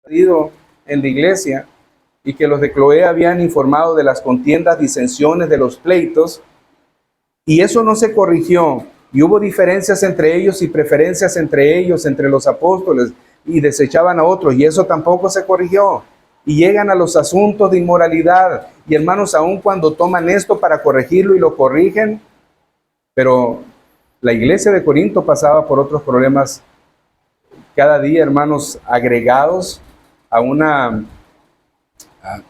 en la iglesia y que los de Cloé habían informado de las contiendas, disensiones, de los pleitos, y eso no se corrigió, y hubo diferencias entre ellos y preferencias entre ellos, entre los apóstoles, y desechaban a otros, y eso tampoco se corrigió. Y llegan a los asuntos de inmoralidad, y hermanos, aun cuando toman esto para corregirlo y lo corrigen, pero la iglesia de Corinto pasaba por otros problemas cada día, hermanos, agregados a una,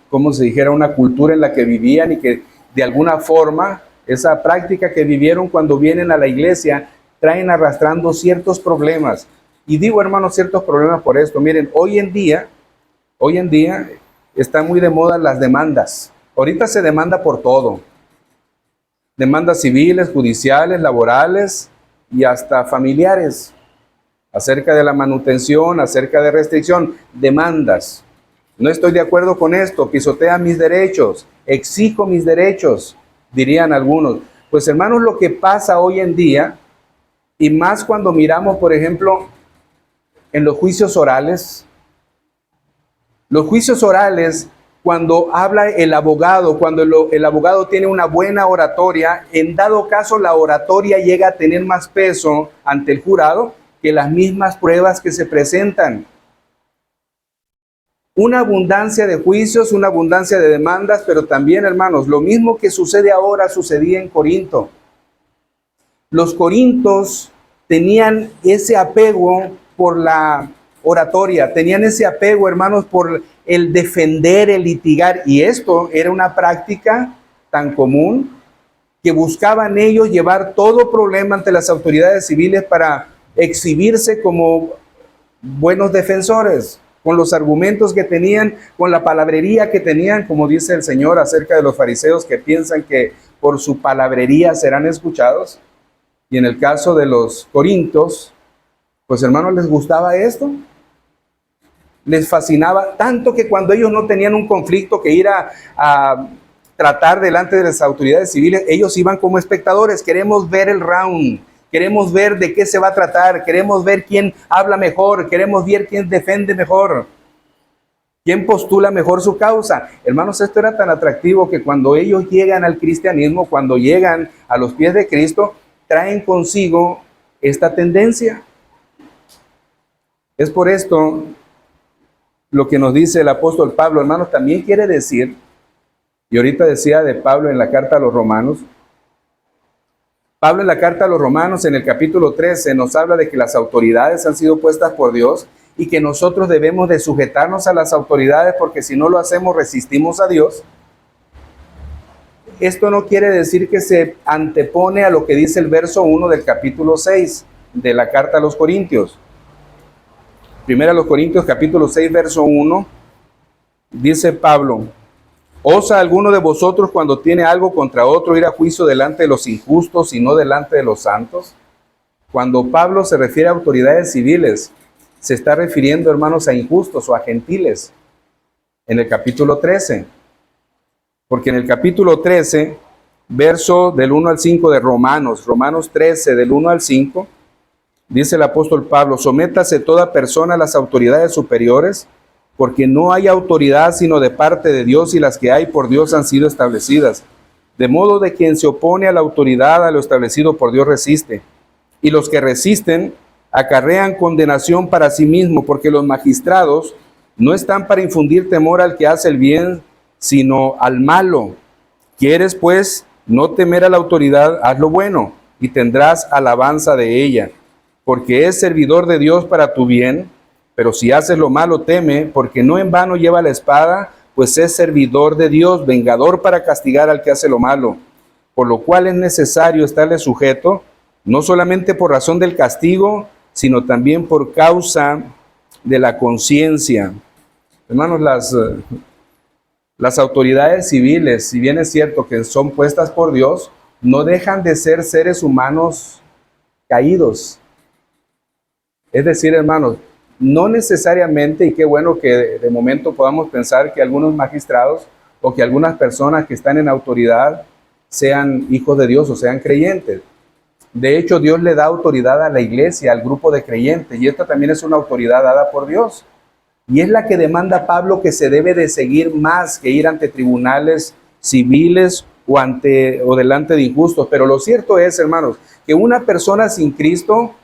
como se dijera, una cultura en la que vivían y que de alguna forma esa práctica que vivieron cuando vienen a la iglesia traen arrastrando ciertos problemas. Y digo, hermanos, ciertos problemas por esto. Miren, hoy en día están muy de moda las demandas. Ahorita se demanda por todo. Demandas civiles, judiciales, laborales y hasta familiares. Acerca de la manutención, acerca de restricción, demandas. No estoy de acuerdo con esto, pisotea mis derechos, exijo mis derechos, dirían algunos. Pues hermanos, lo que pasa hoy en día, y más cuando miramos, por ejemplo, en los juicios orales, cuando habla el abogado, cuando el abogado tiene una buena oratoria, en dado caso la oratoria llega a tener más peso ante el jurado que las mismas pruebas que se presentan. Una abundancia de juicios, una abundancia de demandas, pero también, hermanos, lo mismo que sucede ahora sucedía en Corinto. Los corintos tenían ese apego por la oratoria, tenían ese apego, hermanos, por el defender, el litigar, y esto era una práctica tan común que buscaban ellos llevar todo problema ante las autoridades civiles para exhibirse como buenos defensores, con los argumentos que tenían, con la palabrería que tenían, como dice el Señor acerca de los fariseos que piensan que por su palabrería serán escuchados. Y en el caso de los corintios, pues hermanos, les gustaba esto, les fascinaba tanto que cuando ellos no tenían un conflicto que ir a tratar delante de las autoridades civiles, ellos iban como espectadores. Queremos ver el round, queremos ver de qué se va a tratar, queremos ver quién habla mejor, queremos ver quién defiende mejor, quién postula mejor su causa. Hermanos, esto era tan atractivo que cuando ellos llegan al cristianismo, cuando llegan a los pies de Cristo, traen consigo esta tendencia. Es por esto lo que nos dice el apóstol Pablo, hermanos, también quiere decir, y ahorita decía de Pablo en la carta a los romanos, Pablo en la carta a los romanos en el capítulo 13 nos habla de que las autoridades han sido puestas por Dios y que nosotros debemos de sujetarnos a las autoridades porque si no lo hacemos resistimos a Dios. Esto no quiere decir que se antepone a lo que dice el verso 1 del capítulo 6 de la carta a los Corintios. Primera a los Corintios capítulo 6 verso 1 dice Pablo: ¿Osa alguno de vosotros cuando tiene algo contra otro ir a juicio delante de los injustos y no delante de los santos? Cuando Pablo se refiere a autoridades civiles, se está refiriendo, hermanos, a injustos o a gentiles. En el capítulo 13. Porque en el capítulo 13, verso del 1 al 5 de Romanos 13, del 1 al 5, dice el apóstol Pablo: sométase toda persona a las autoridades superiores, porque no hay autoridad sino de parte de Dios, y las que hay por Dios han sido establecidas. De modo de quien se opone a la autoridad, a lo establecido por Dios resiste. Y los que resisten acarrean condenación para sí mismo, porque los magistrados no están para infundir temor al que hace el bien, sino al malo. ¿Quieres, pues, no temer a la autoridad? Haz lo bueno, y tendrás alabanza de ella, porque es servidor de Dios para tu bien. Pero si haces lo malo, teme, porque no en vano lleva la espada, pues es servidor de Dios, vengador para castigar al que hace lo malo. Por lo cual es necesario estarle sujeto, no solamente por razón del castigo, sino también por causa de la conciencia. Hermanos, las autoridades civiles, si bien es cierto que son puestas por Dios, no dejan de ser seres humanos caídos. Es decir, hermanos, no necesariamente, y qué bueno que de momento podamos pensar que algunos magistrados o que algunas personas que están en autoridad sean hijos de Dios o sean creyentes. De hecho, Dios le da autoridad a la iglesia, al grupo de creyentes, y esta también es una autoridad dada por Dios. Y es la que demanda Pablo que se debe de seguir más que ir ante tribunales civiles o delante de injustos. Pero lo cierto es, hermanos, que una persona sin Cristo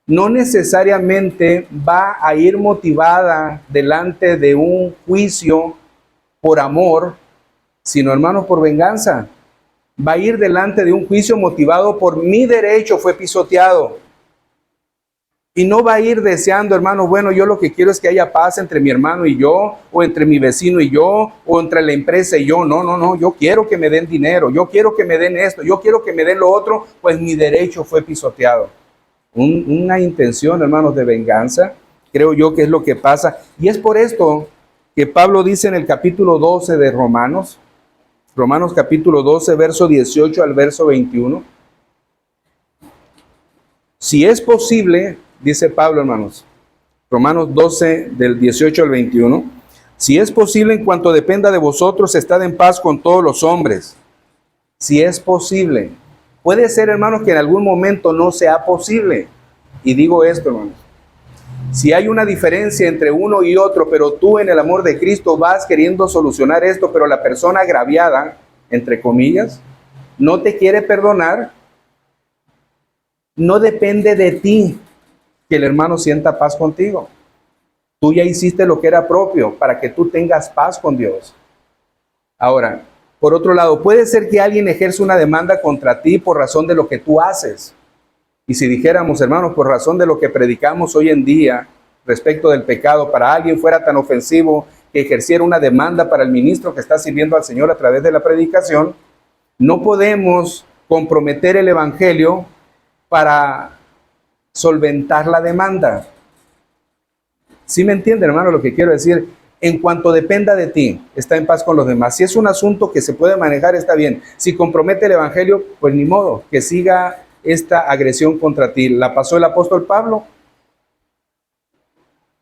no necesariamente va a ir motivada delante de un juicio por amor, sino, hermanos, por venganza. Va a ir delante de un juicio motivado por mi derecho fue pisoteado. Y no va a ir deseando, hermano, bueno, yo lo que quiero es que haya paz entre mi hermano y yo, o entre mi vecino y yo, o entre la empresa y yo. No, no, no, yo quiero que me den dinero, yo quiero que me den esto, yo quiero que me den lo otro, pues mi derecho fue pisoteado. Una intención, hermanos, de venganza, creo yo que es lo que pasa. Y es por esto que Pablo dice en el capítulo 12 de Romanos capítulo 12, verso 18 al verso 21, si es posible, dice Pablo, hermanos, Romanos 12 del 18 al 21, si es posible en cuanto dependa de vosotros, estad en paz con todos los hombres. Si es posible. Puede ser, hermanos, que en algún momento no sea posible. Y digo esto, hermanos. Si hay una diferencia entre uno y otro, pero tú en el amor de Cristo vas queriendo solucionar esto, pero la persona agraviada, entre comillas, no te quiere perdonar, no depende de ti que el hermano sienta paz contigo. Tú ya hiciste lo que era propio para que tú tengas paz con Dios. Ahora, por otro lado, puede ser que alguien ejerza una demanda contra ti por razón de lo que tú haces. Y si dijéramos, hermanos, por razón de lo que predicamos hoy en día respecto del pecado, para alguien fuera tan ofensivo que ejerciera una demanda para el ministro que está sirviendo al Señor a través de la predicación, no podemos comprometer el evangelio para solventar la demanda. ¿Sí me entienden, hermano, lo que quiero decir? En cuanto dependa de ti, está en paz con los demás. Si es un asunto que se puede manejar, está bien. Si compromete el evangelio, pues ni modo, que siga esta agresión contra ti. La pasó el apóstol Pablo.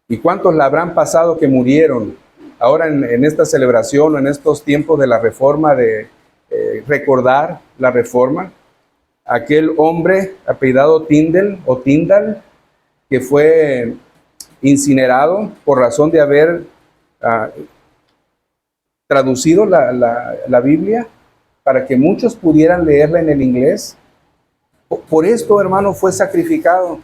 ¿Y cuántos la habrán pasado que murieron? Ahora en esta celebración o en estos tiempos de la reforma, de recordar la reforma, aquel hombre apellidado Tyndall, que fue incinerado por razón de haber traducido la Biblia para que muchos pudieran leerla en el inglés. Por esto, hermano, fue sacrificado.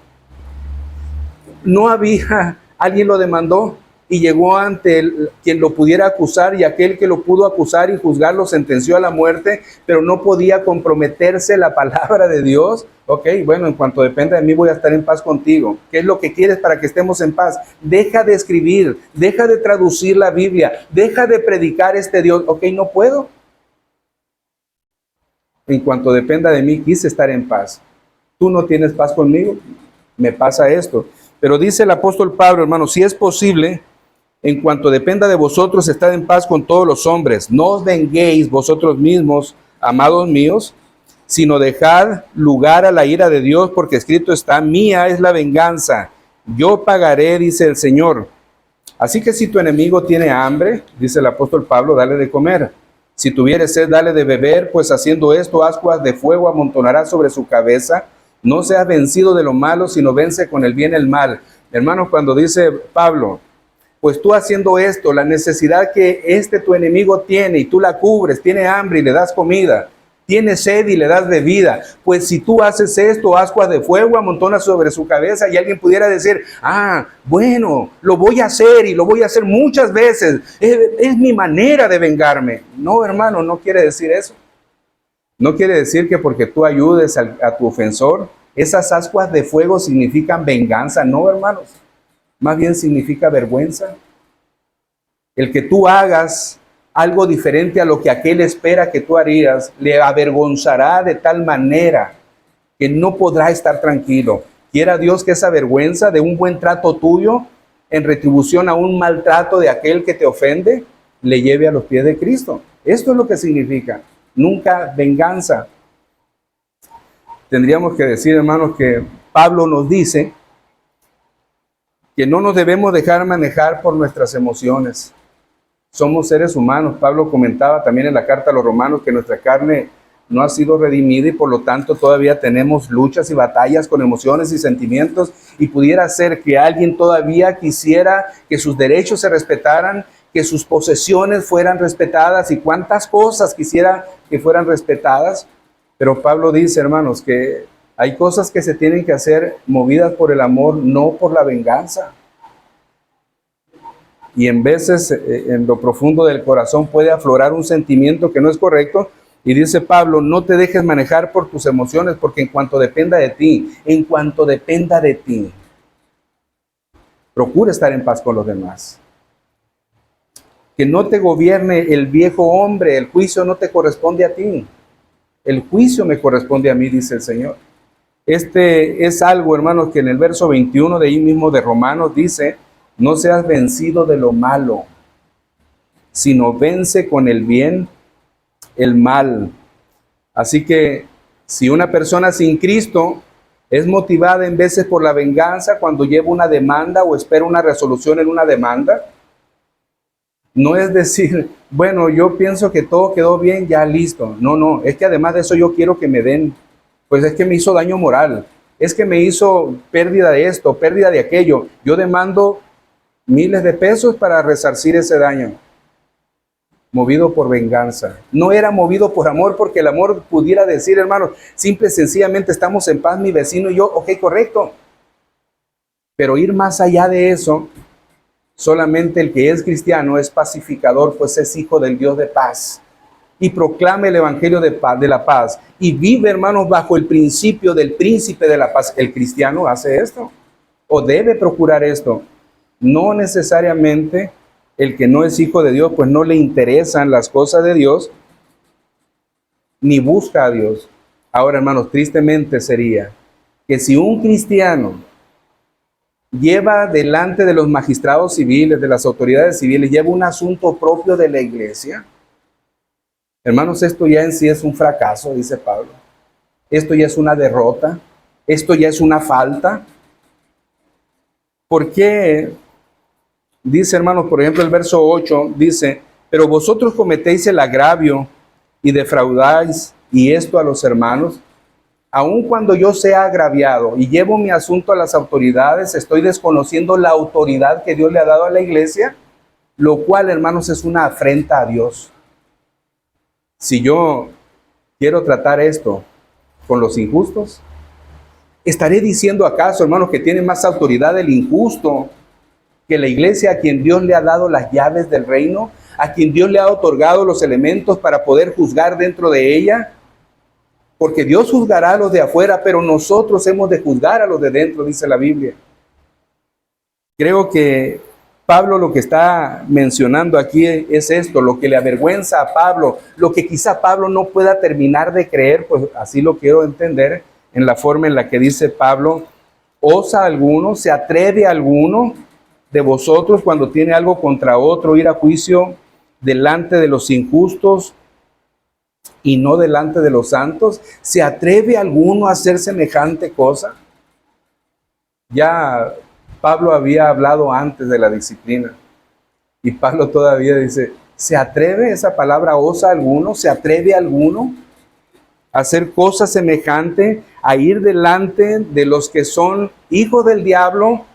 No había, alguien lo demandó y llegó ante quien lo pudiera acusar, y aquel que lo pudo acusar y juzgar lo sentenció a la muerte, pero no podía comprometerse la palabra de Dios. Ok, bueno, en cuanto dependa de mí voy a estar en paz contigo. ¿Qué es lo que quieres para que estemos en paz? Deja de escribir, deja de traducir la Biblia, deja de predicar este Dios. Ok, no puedo. En cuanto dependa de mí, quise estar en paz. Tú no tienes paz conmigo, me pasa esto. Pero dice el apóstol Pablo, hermano, si es posible, en cuanto dependa de vosotros, estad en paz con todos los hombres. No os venguéis vosotros mismos, amados míos, sino dejad lugar a la ira de Dios, porque escrito está, mía es la venganza, yo pagaré, dice el Señor. Así que si tu enemigo tiene hambre, dice el apóstol Pablo, dale de comer. Si tuviere sed, dale de beber, pues haciendo esto, ascuas de fuego amontonará sobre su cabeza. No seas vencido de lo malo, sino vence con el bien el mal. Hermanos, cuando dice Pablo, pues tú haciendo esto, la necesidad que tu enemigo tiene y tú la cubres, tiene hambre y le das comida, tiene sed y le das bebida, pues si tú haces esto, ascuas de fuego amontonas sobre su cabeza, y alguien pudiera decir, bueno, lo voy a hacer y lo voy a hacer muchas veces, es mi manera de vengarme. No, hermano, no quiere decir eso. No quiere decir que porque tú ayudes a tu ofensor, esas ascuas de fuego significan venganza. No, hermanos. Más bien significa vergüenza. El que tú hagas algo diferente a lo que aquel espera que tú harías, le avergonzará de tal manera que no podrá estar tranquilo. Quiera Dios que esa vergüenza de un buen trato tuyo, en retribución a un maltrato de aquel que te ofende, le lleve a los pies de Cristo. Esto es lo que significa. Nunca venganza. Tendríamos que decir, hermanos, que Pablo nos dice que no nos debemos dejar manejar por nuestras emociones. Somos seres humanos. Pablo comentaba también en la carta a los romanos que nuestra carne no ha sido redimida y por lo tanto todavía tenemos luchas y batallas con emociones y sentimientos, y pudiera ser que alguien todavía quisiera que sus derechos se respetaran, que sus posesiones fueran respetadas y cuántas cosas quisiera que fueran respetadas. Pero Pablo dice, hermanos, que hay cosas que se tienen que hacer movidas por el amor, no por la venganza. Y en veces en lo profundo del corazón puede aflorar un sentimiento que no es correcto. Y dice Pablo, no te dejes manejar por tus emociones, porque en cuanto dependa de ti, procura estar en paz con los demás. Que no te gobierne el viejo hombre, el juicio no te corresponde a ti. El juicio me corresponde a mí, dice el Señor. Este es algo, hermanos, que en el verso 21 de ahí mismo de Romanos dice, no seas vencido de lo malo, sino vence con el bien el mal. Así que si una persona sin Cristo es motivada en veces por la venganza cuando lleva una demanda o espera una resolución en una demanda, no es decir, bueno, yo pienso que todo quedó bien, ya listo. No, es que además de eso yo quiero que me den, pues es que me hizo daño moral, es que me hizo pérdida de esto, pérdida de aquello. Yo demando miles de pesos para resarcir ese daño. Movido por venganza. No era movido por amor, porque el amor pudiera decir, hermanos, simple y sencillamente estamos en paz, mi vecino y yo, ok, correcto. Pero ir más allá de eso, solamente el que es cristiano es pacificador, pues es hijo del Dios de paz. Y proclama el evangelio de paz, de la paz. Y vive, hermanos, bajo el principio del príncipe de la paz. El cristiano hace esto, o debe procurar esto. No necesariamente el que no es hijo de Dios, pues no le interesan las cosas de Dios, ni busca a Dios. Ahora, hermanos, tristemente sería que si un cristiano lleva delante de los magistrados civiles, de las autoridades civiles, lleva un asunto propio de la iglesia, hermanos, esto ya en sí es un fracaso, dice Pablo. Esto ya es una derrota, esto ya es una falta. ¿Por qué? Dice, hermanos, por ejemplo, el verso 8 dice, pero vosotros cometéis el agravio y defraudáis, y esto a los hermanos. Aun cuando yo sea agraviado y llevo mi asunto a las autoridades, estoy desconociendo la autoridad que Dios le ha dado a la iglesia, lo cual, hermanos, es una afrenta a Dios. Si yo quiero tratar esto con los injustos, ¿estaré diciendo acaso, hermanos, que tiene más autoridad el injusto que la iglesia, a quien Dios le ha dado las llaves del reino, a quien Dios le ha otorgado los elementos para poder juzgar dentro de ella? Porque Dios juzgará a los de afuera, pero nosotros hemos de juzgar a los de dentro, dice la Biblia. Creo que Pablo lo que está mencionando aquí es esto, lo que le avergüenza a Pablo, lo que quizá Pablo no pueda terminar de creer, pues así lo quiero entender en la forma en la que dice Pablo, ¿osa alguno, se atreve alguno de vosotros cuando tiene algo contra otro ir a juicio delante de los injustos y no delante de los santos? ¿Se atreve alguno a hacer semejante cosa? Ya Pablo había hablado antes de la disciplina y Pablo todavía dice, ¿se atreve esa palabra osa alguno? ¿Se atreve alguno a hacer cosas semejantes, a ir delante de los que son hijos del diablo,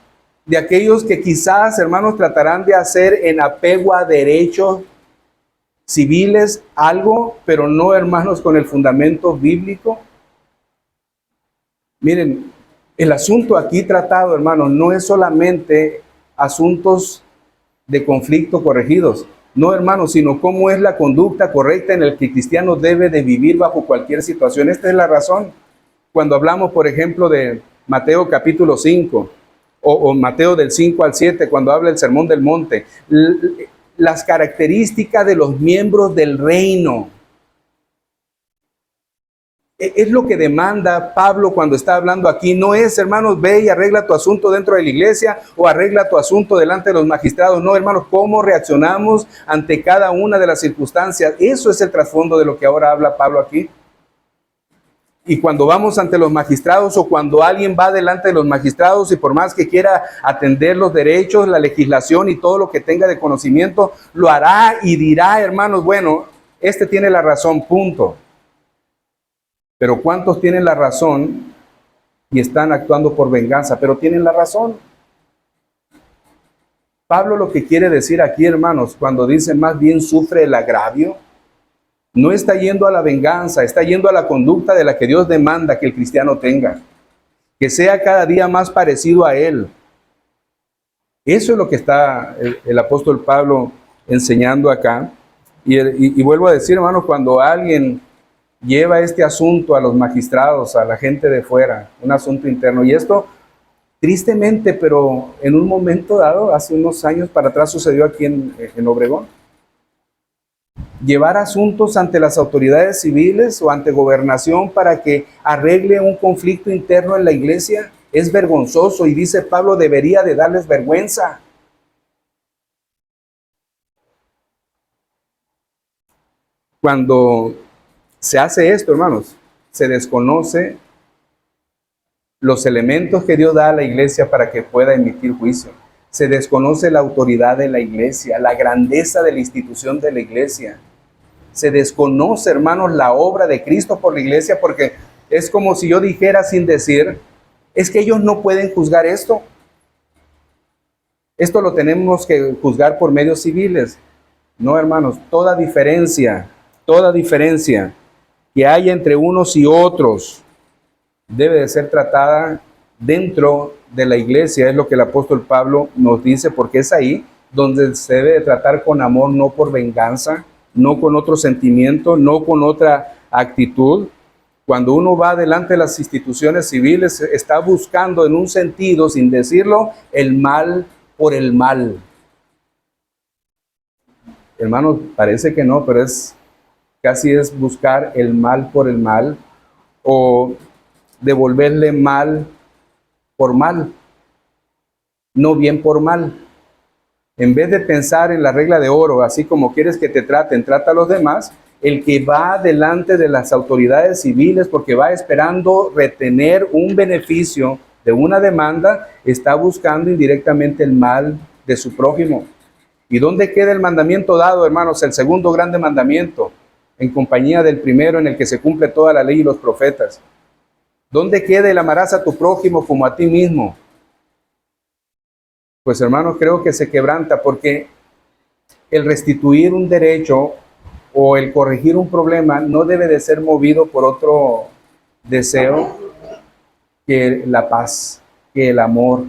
de aquellos que quizás, hermanos, tratarán de hacer en apego a derechos civiles algo, pero no, hermanos, con el fundamento bíblico? Miren, el asunto aquí tratado, hermanos, no es solamente asuntos de conflicto corregidos, no, hermanos, sino cómo es la conducta correcta en la que el cristiano debe de vivir bajo cualquier situación. Esta es la razón. Cuando hablamos, por ejemplo, de Mateo capítulo 5, o Mateo del 5 al 7, cuando habla el Sermón del Monte, las características de los miembros del reino. Es lo que demanda Pablo cuando está hablando aquí. No es, hermanos, ve y arregla tu asunto dentro de la iglesia o arregla tu asunto delante de los magistrados. No, hermanos, cómo reaccionamos ante cada una de las circunstancias. Eso es el trasfondo de lo que ahora habla Pablo aquí. Y cuando vamos ante los magistrados o cuando alguien va delante de los magistrados y por más que quiera atender los derechos, la legislación y todo lo que tenga de conocimiento, lo hará y dirá, hermanos, bueno, este tiene la razón, punto. Pero ¿cuántos tienen la razón y están actuando por venganza? Pero tienen la razón. Pablo lo que quiere decir aquí, hermanos, cuando dice más bien sufre el agravio, no está yendo a la venganza, está yendo a la conducta de la que Dios demanda que el cristiano tenga, que sea cada día más parecido a Él. Eso es lo que está el apóstol Pablo enseñando acá. Y vuelvo a decir, hermanos, cuando alguien lleva este asunto a los magistrados, a la gente de fuera, un asunto interno, y esto tristemente, pero en un momento dado, hace unos años para atrás sucedió aquí en Obregón. Llevar asuntos ante las autoridades civiles o ante gobernación para que arregle un conflicto interno en la iglesia es vergonzoso y dice Pablo, debería de darles vergüenza. Cuando se hace esto, hermanos, se desconoce los elementos que Dios da a la iglesia para que pueda emitir juicio. Se desconoce la autoridad de la iglesia, la grandeza de la institución de la iglesia. Se desconoce, hermanos, la obra de Cristo por la iglesia, porque es como si yo dijera sin decir, es que ellos no pueden juzgar esto. Esto lo tenemos que juzgar por medios civiles. No, hermanos, toda diferencia que haya entre unos y otros debe de ser tratada dentro de la iglesia, es lo que el apóstol Pablo nos dice, porque es ahí donde se debe de tratar con amor, no por venganza, no con otro sentimiento, no con otra actitud. Cuando uno va delante de las instituciones civiles, está buscando en un sentido, sin decirlo, el mal por el mal. Hermanos, parece que no, pero casi es buscar el mal por el mal o devolverle mal por mal, no bien por mal. En vez de pensar en la regla de oro, así como quieres que te traten, trata a los demás, el que va delante de las autoridades civiles porque va esperando retener un beneficio de una demanda, está buscando indirectamente el mal de su prójimo. ¿Y dónde queda el mandamiento dado, hermanos? El segundo grande mandamiento, en compañía del primero en el que se cumple toda la ley y los profetas. ¿Dónde queda el amarás a tu prójimo como a ti mismo? Pues hermanos, creo que se quebranta porque el restituir un derecho o el corregir un problema no debe de ser movido por otro deseo que la paz, que el amor,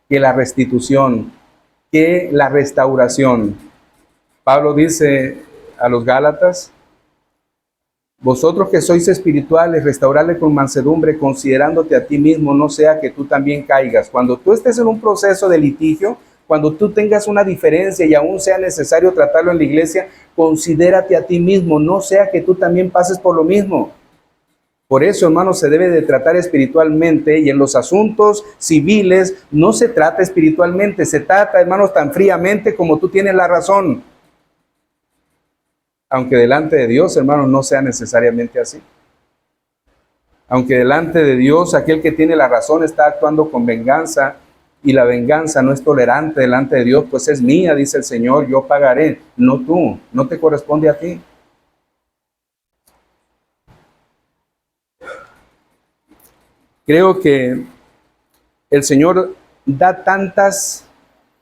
que la restitución, que la restauración. Pablo dice a los Gálatas, vosotros que sois espirituales, restaurarle con mansedumbre, considerándote a ti mismo, no sea que tú también caigas. Cuando tú estés en un proceso de litigio, cuando tú tengas una diferencia y aún sea necesario tratarlo en la iglesia, considérate a ti mismo, no sea que tú también pases por lo mismo. Por eso, hermanos, se debe de tratar espiritualmente y en los asuntos civiles no se trata espiritualmente, se trata, hermanos, tan fríamente como tú tienes la razón. Aunque delante de Dios, hermanos, no sea necesariamente así. Aunque delante de Dios, aquel que tiene la razón está actuando con venganza y la venganza no es tolerante delante de Dios, pues es mía, dice el Señor, yo pagaré, no tú, no te corresponde a ti. Creo que el Señor da tantas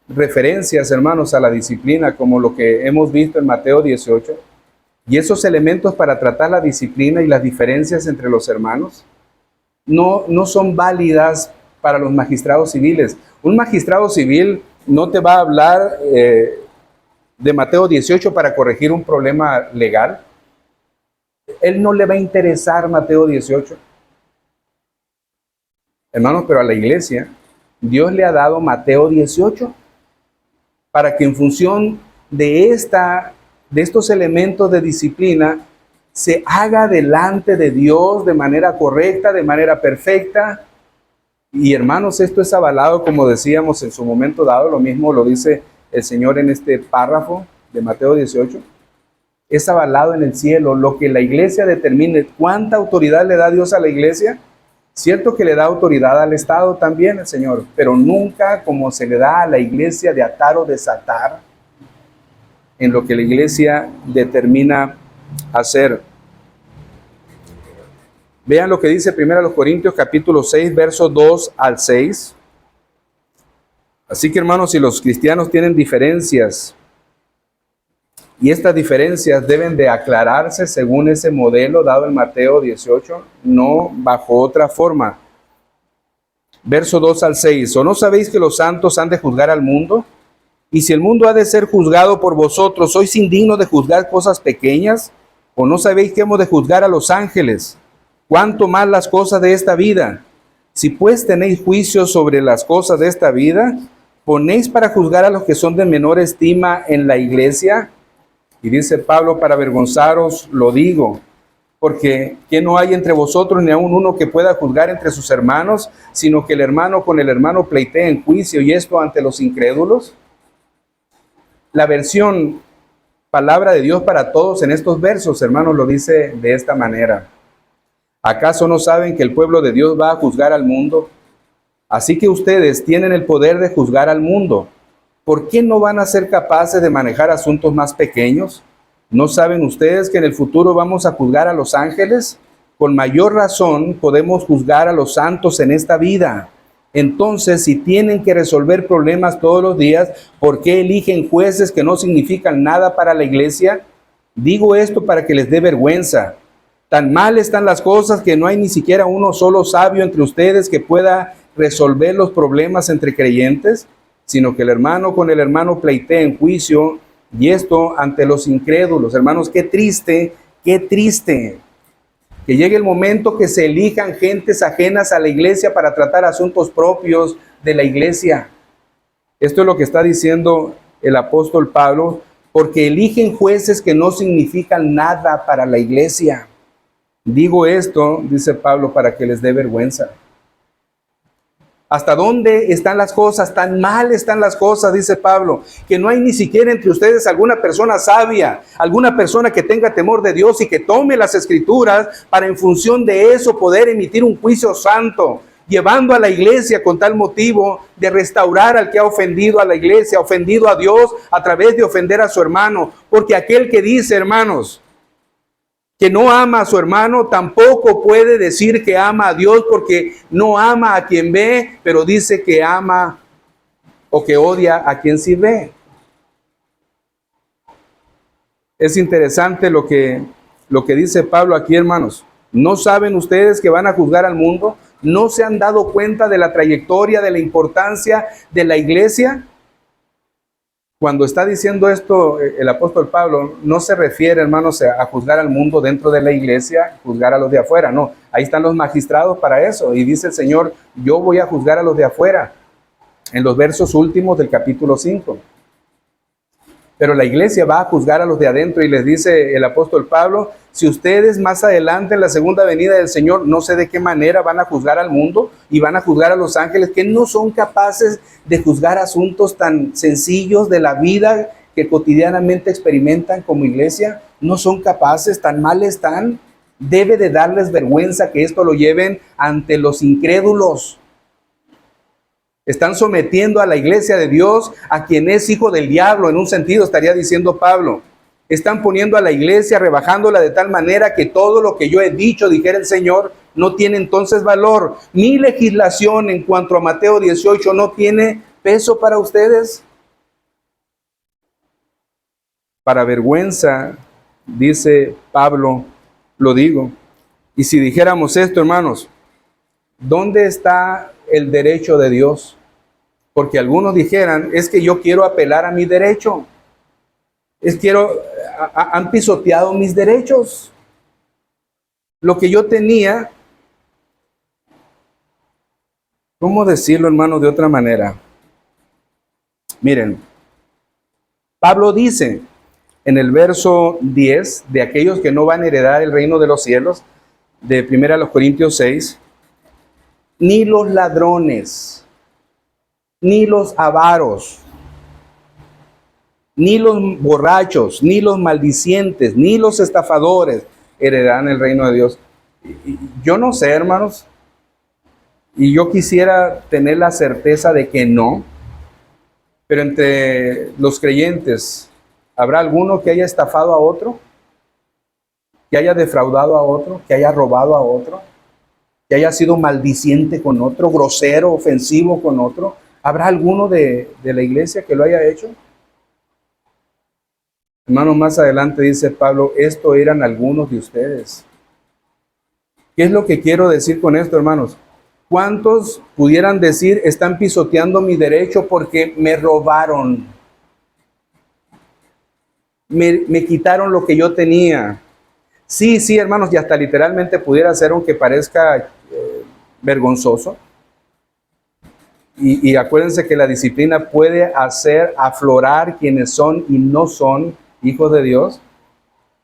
referencias, hermanos, a la disciplina como lo que hemos visto en Mateo 18. Y esos elementos para tratar la disciplina y las diferencias entre los hermanos no son válidas para los magistrados civiles. Un magistrado civil no te va a hablar de Mateo 18 para corregir un problema legal. Él no le va a interesar Mateo 18. Hermanos, pero a la iglesia, Dios le ha dado Mateo 18 para que en función de estos elementos de disciplina se haga delante de Dios de manera correcta, de manera perfecta. Y hermanos, esto es avalado, como decíamos en su momento dado, lo mismo lo dice el Señor en este párrafo de Mateo 18. Es avalado en el cielo lo que la iglesia determine. ¿Cuánta autoridad le da Dios a la iglesia? Cierto que le da autoridad al Estado también el Señor, pero nunca como se le da a la iglesia de atar o desatar en lo que la iglesia determina hacer. Vean lo que dice 1 Corintios capítulo 6, versos 2 al 6. Así que hermanos, si los cristianos tienen diferencias, y estas diferencias deben de aclararse según ese modelo dado en Mateo 18, no bajo otra forma. Verso 2 al 6. ¿O no sabéis que los santos han de juzgar al mundo? Y si el mundo ha de ser juzgado por vosotros, ¿sois indignos de juzgar cosas pequeñas? ¿O no sabéis que hemos de juzgar a los ángeles? ¿Cuánto más las cosas de esta vida? Si pues tenéis juicio sobre las cosas de esta vida, ¿ponéis para juzgar a los que son de menor estima en la iglesia? Y dice Pablo, para avergonzaros lo digo, porque ¿qué no hay entre vosotros ni aun uno que pueda juzgar entre sus hermanos, sino que el hermano con el hermano pleitea en juicio, y esto ante los incrédulos? La versión Palabra de Dios para Todos en estos versos, hermanos, lo dice de esta manera. ¿Acaso no saben que el pueblo de Dios va a juzgar al mundo? Así que ustedes tienen el poder de juzgar al mundo. ¿Por qué no van a ser capaces de manejar asuntos más pequeños? ¿No saben ustedes que en el futuro vamos a juzgar a los ángeles? Con mayor razón podemos juzgar a los santos en esta vida. Entonces, si tienen que resolver problemas todos los días, ¿por qué eligen jueces que no significan nada para la iglesia? Digo esto para que les dé vergüenza. Tan mal están las cosas que no hay ni siquiera uno solo sabio entre ustedes que pueda resolver los problemas entre creyentes, sino que el hermano con el hermano pleitea en juicio, y esto ante los incrédulos. Hermanos, qué triste que llegue el momento que se elijan gentes ajenas a la iglesia para tratar asuntos propios de la iglesia. Esto es lo que está diciendo el apóstol Pablo, porque eligen jueces que no significan nada para la iglesia. Digo esto, dice Pablo, para que les dé vergüenza. ¿Hasta dónde están las cosas? Tan mal están las cosas, dice Pablo, que no hay ni siquiera entre ustedes alguna persona sabia, alguna persona que tenga temor de Dios y que tome las escrituras para en función de eso poder emitir un juicio santo, llevando a la iglesia con tal motivo de restaurar al que ha ofendido a la iglesia, ofendido a Dios a través de ofender a su hermano. Porque aquel que dice, hermanos, que no ama a su hermano, tampoco puede decir que ama a Dios, porque no ama a quien ve, pero dice que ama o que odia a quien sí ve. Es interesante lo que dice Pablo aquí, hermanos. ¿No saben ustedes que van a juzgar al mundo? ¿No se han dado cuenta de la trayectoria, de la importancia de la iglesia? Cuando está diciendo esto el apóstol Pablo, no se refiere, hermanos, a juzgar al mundo dentro de la iglesia, juzgar a los de afuera. No, ahí están los magistrados para eso. Y dice el Señor, yo voy a juzgar a los de afuera, en los versos últimos del capítulo 5. Pero la iglesia va a juzgar a los de adentro, y les dice el apóstol Pablo, si ustedes más adelante en la segunda venida del Señor, no sé de qué manera van a juzgar al mundo y van a juzgar a los ángeles, que no son capaces de juzgar asuntos tan sencillos de la vida que cotidianamente experimentan como iglesia, no son capaces, tan mal están. Debe de darles vergüenza que esto lo lleven ante los incrédulos. Están sometiendo a la iglesia de Dios, a quien es hijo del diablo, en un sentido estaría diciendo Pablo. Están poniendo a la iglesia, rebajándola de tal manera que todo lo que yo he dicho, dijera el Señor, no tiene entonces valor. Mi legislación en cuanto a Mateo 18 no tiene peso para ustedes. Para vergüenza, dice Pablo, lo digo. Y si dijéramos esto, hermanos, ¿dónde está el derecho de Dios? Porque algunos dijeran, es que yo quiero apelar a mi derecho. Han pisoteado mis derechos. Lo que yo tenía, ¿cómo decirlo, hermano, de otra manera? Miren, Pablo dice en el verso 10, de aquellos que no van a heredar el reino de los cielos, de 1 Corintios 6, ni los ladrones, ni los avaros, ni los borrachos, ni los maldicientes, ni los estafadores heredarán el reino de Dios. Yo no sé, hermanos, y yo quisiera tener la certeza de que no, pero entre los creyentes, ¿habrá alguno que haya estafado a otro? ¿Que haya defraudado a otro? ¿Que haya robado a otro? que haya sido maldiciente con otro, grosero, ofensivo con otro. ¿Habrá alguno de la iglesia que lo haya hecho? Hermanos, más adelante dice Pablo, esto eran algunos de ustedes. ¿Qué es lo que quiero decir con esto, hermanos? ¿Cuántos pudieran decir, están pisoteando mi derecho porque me robaron? Me quitaron lo que yo tenía. Sí, sí, hermanos, y hasta literalmente pudiera ser, aunque parezca vergonzoso. Y acuérdense que la disciplina puede hacer aflorar quienes son y no son hijos de Dios.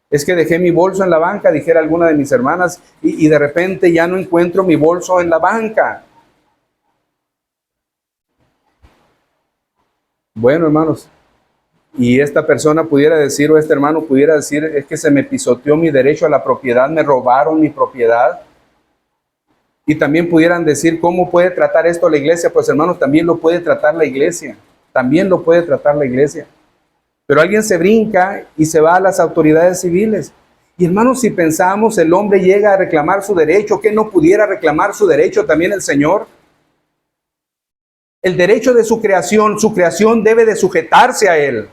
Es que dejé mi bolso en la banca, dijera alguna de mis hermanas, y de repente ya no encuentro mi bolso en la banca. Bueno, hermanos, y esta persona pudiera decir, o este hermano pudiera decir, es que se me pisoteó mi derecho a la propiedad, me robaron mi propiedad. Y también pudieran decir, ¿cómo puede tratar esto la iglesia? Pues hermanos, también lo puede tratar la iglesia. También lo puede tratar la iglesia. Pero alguien se brinca y se va a las autoridades civiles. Y hermanos, si pensamos, el hombre llega a reclamar su derecho, ¿qué no pudiera reclamar su derecho también el Señor? El derecho de su creación debe de sujetarse a Él.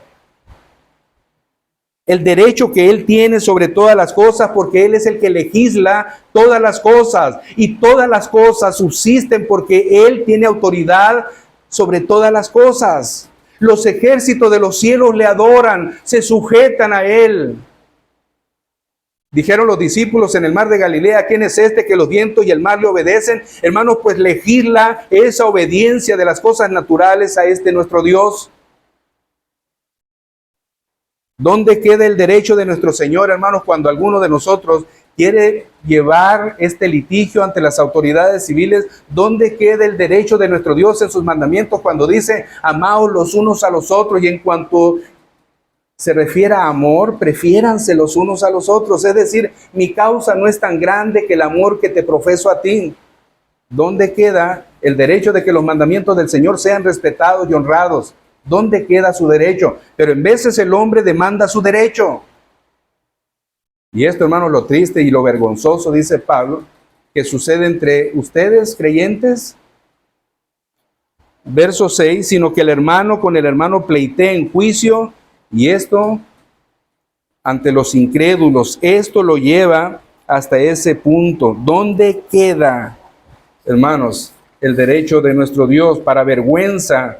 El derecho que Él tiene sobre todas las cosas, porque Él es el que legisla todas las cosas, y todas las cosas subsisten porque Él tiene autoridad sobre todas las cosas. Los ejércitos de los cielos le adoran, se sujetan a Él. Dijeron los discípulos en el mar de Galilea, ¿quién es este que los vientos y el mar le obedecen? Hermanos, pues legisla esa obediencia de las cosas naturales a este nuestro Dios. ¿Dónde queda el derecho de nuestro Señor, hermanos, cuando alguno de nosotros quiere llevar este litigio ante las autoridades civiles? ¿Dónde queda el derecho de nuestro Dios en sus mandamientos cuando dice, amaos los unos a los otros? Y en cuanto se refiere a amor, prefiéranse los unos a los otros. Es decir, mi causa no es tan grande que el amor que te profeso a ti. ¿Dónde queda el derecho de que los mandamientos del Señor sean respetados y honrados? ¿Dónde queda su derecho? Pero en veces el hombre demanda su derecho. Y esto, hermanos, lo triste y lo vergonzoso, dice Pablo, que sucede entre ustedes, creyentes. Verso 6, sino que el hermano con el hermano pleitea en juicio, y esto ante los incrédulos. Esto lo lleva hasta ese punto. ¿Dónde queda, hermanos, el derecho de nuestro Dios? Para vergüenza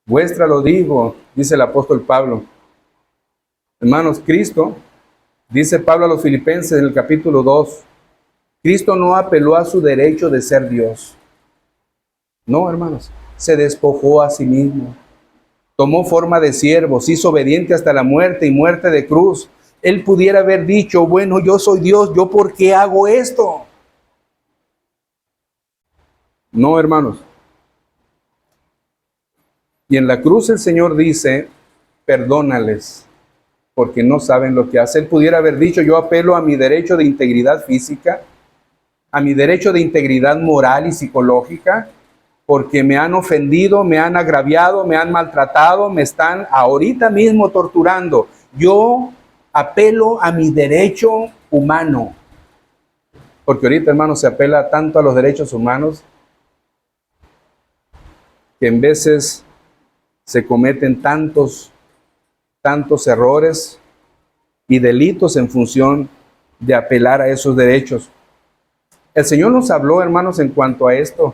vuestra lo digo, dice el apóstol Pablo. Hermanos, Cristo, dice Pablo a los Filipenses en el capítulo 2, Cristo no apeló a su derecho de ser Dios. No, hermanos, se despojó a sí mismo. Tomó forma de siervo, se hizo obediente hasta la muerte y muerte de cruz. Él pudiera haber dicho, bueno, yo soy Dios, ¿yo por qué hago esto? No, hermanos. Y en la cruz el Señor dice, perdónales, porque no saben lo que hacen. Él pudiera haber dicho, yo apelo a mi derecho de integridad física, a mi derecho de integridad moral y psicológica, porque me han ofendido, me han agraviado, me han maltratado, me están ahorita mismo torturando. Yo apelo a mi derecho humano, porque ahorita, hermanos, se apela tanto a los derechos humanos que en veces se cometen tantos errores y delitos en función de apelar a esos derechos. El Señor nos habló, hermanos, en cuanto a esto,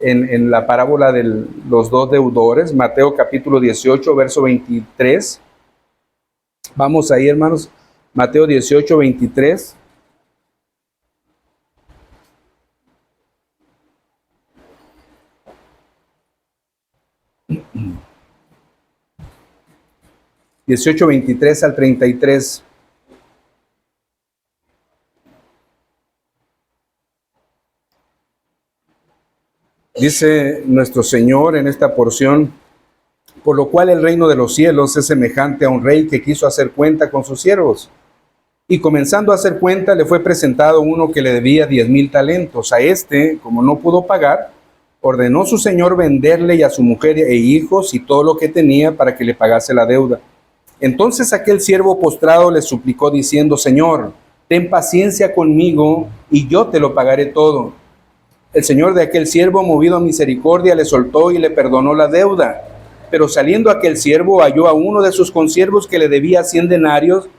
en la parábola de los dos deudores, Mateo capítulo 18, verso 23. Vamos ahí, hermanos, Mateo 18, 23. (18, 23 al 33). Dice nuestro Señor en esta porción, por lo cual el reino de los cielos es semejante a un rey que quiso hacer cuenta con sus siervos. Y comenzando a hacer cuenta, le fue presentado uno que le debía 10,000 talentos. A este, como no pudo pagar, ordenó su señor venderle y a su mujer e hijos y todo lo que tenía para que le pagase la deuda. Entonces aquel siervo postrado le suplicó diciendo, Señor, ten paciencia conmigo y yo te lo pagaré todo. El señor de aquel siervo, movido a misericordia, le soltó y le perdonó la deuda. Pero saliendo aquel siervo, halló a uno de sus consiervos que le debía 100 denarios,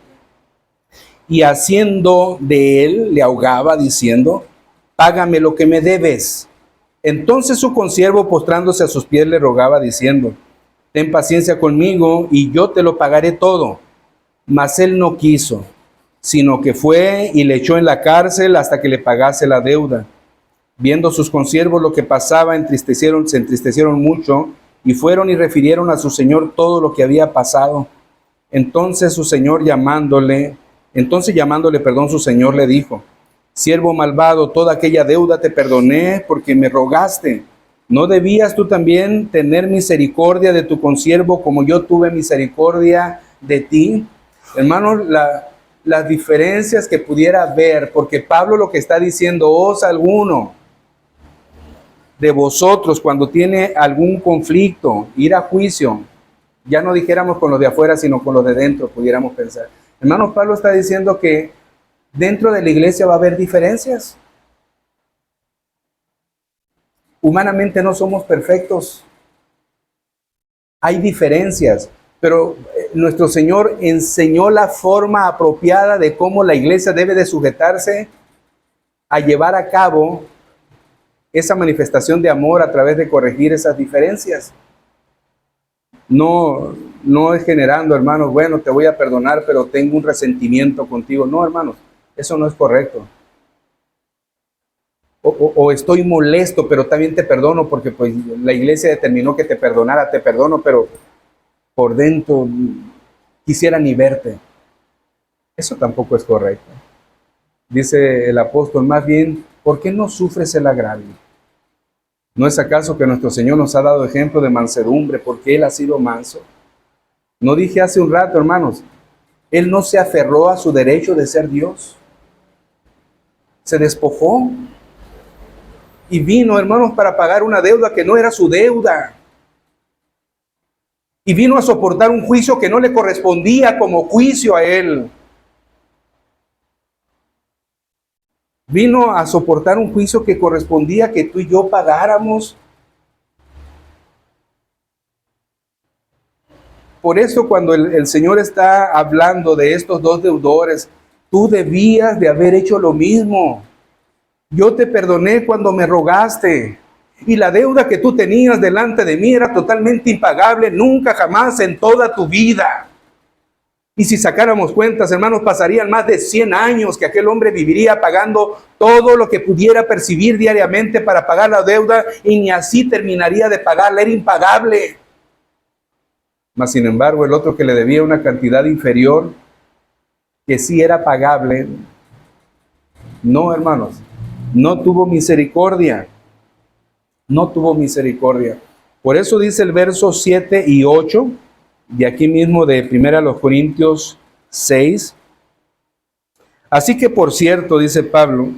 y haciendo de él, le ahogaba, diciendo: págame lo que me debes. Entonces su consiervo, postrándose a sus pies, le rogaba, diciendo: ten paciencia conmigo, y yo te lo pagaré todo. Mas él no quiso, sino que fue y le echó en la cárcel hasta que le pagase la deuda. Viendo sus consiervos lo que pasaba, se entristecieron mucho, y fueron y refirieron a su señor todo lo que había pasado. Entonces llamándole, su señor le dijo: siervo malvado, toda aquella deuda te perdoné porque me rogaste. ¿No debías tú también tener misericordia de tu consiervo como yo tuve misericordia de ti? Hermanos, las diferencias que pudiera haber, porque Pablo lo que está diciendo: os alguno de vosotros, cuando tiene algún conflicto, ir a juicio, ya no dijéramos con los de afuera, sino con los de dentro, pudiéramos pensar. Hermanos, Pablo está diciendo que dentro de la iglesia va a haber diferencias. Humanamente no somos perfectos. Hay diferencias, pero nuestro Señor enseñó la forma apropiada de cómo la iglesia debe de sujetarse a llevar a cabo esa manifestación de amor a través de corregir esas diferencias. No es generando, hermanos, bueno, te voy a perdonar, pero tengo un resentimiento contigo. No, hermanos, eso no es correcto. O estoy molesto, pero también te perdono porque pues la iglesia determinó que te perdonara. Te perdono, pero por dentro quisiera ni verte. Eso tampoco es correcto. Dice el apóstol, más bien, ¿por qué no sufres el agravio? ¿No es acaso que nuestro Señor nos ha dado ejemplo de mansedumbre porque Él ha sido manso? No dije hace un rato, hermanos, Él no se aferró a su derecho de ser Dios. Se despojó y vino, hermanos, para pagar una deuda que no era su deuda. Y vino a soportar un juicio que no le correspondía como juicio a Él. Vino a soportar un juicio que correspondía que tú y yo pagáramos. Por eso cuando el Señor está hablando de estos dos deudores, tú debías de haber hecho lo mismo. Yo te perdoné cuando me rogaste. Y la deuda que tú tenías delante de mí era totalmente impagable, nunca jamás en toda tu vida. Y si sacáramos cuentas, hermanos, pasarían más de 100 años que aquel hombre viviría pagando todo lo que pudiera percibir diariamente para pagar la deuda, y ni así terminaría de pagarla, era impagable. Mas sin embargo, el otro que le debía una cantidad inferior, que sí era pagable, no, hermanos, no tuvo misericordia. No tuvo misericordia. Por eso dice el verso 7 y 8, de aquí mismo de 1 Corintios 6. Así que, por cierto, dice Pablo,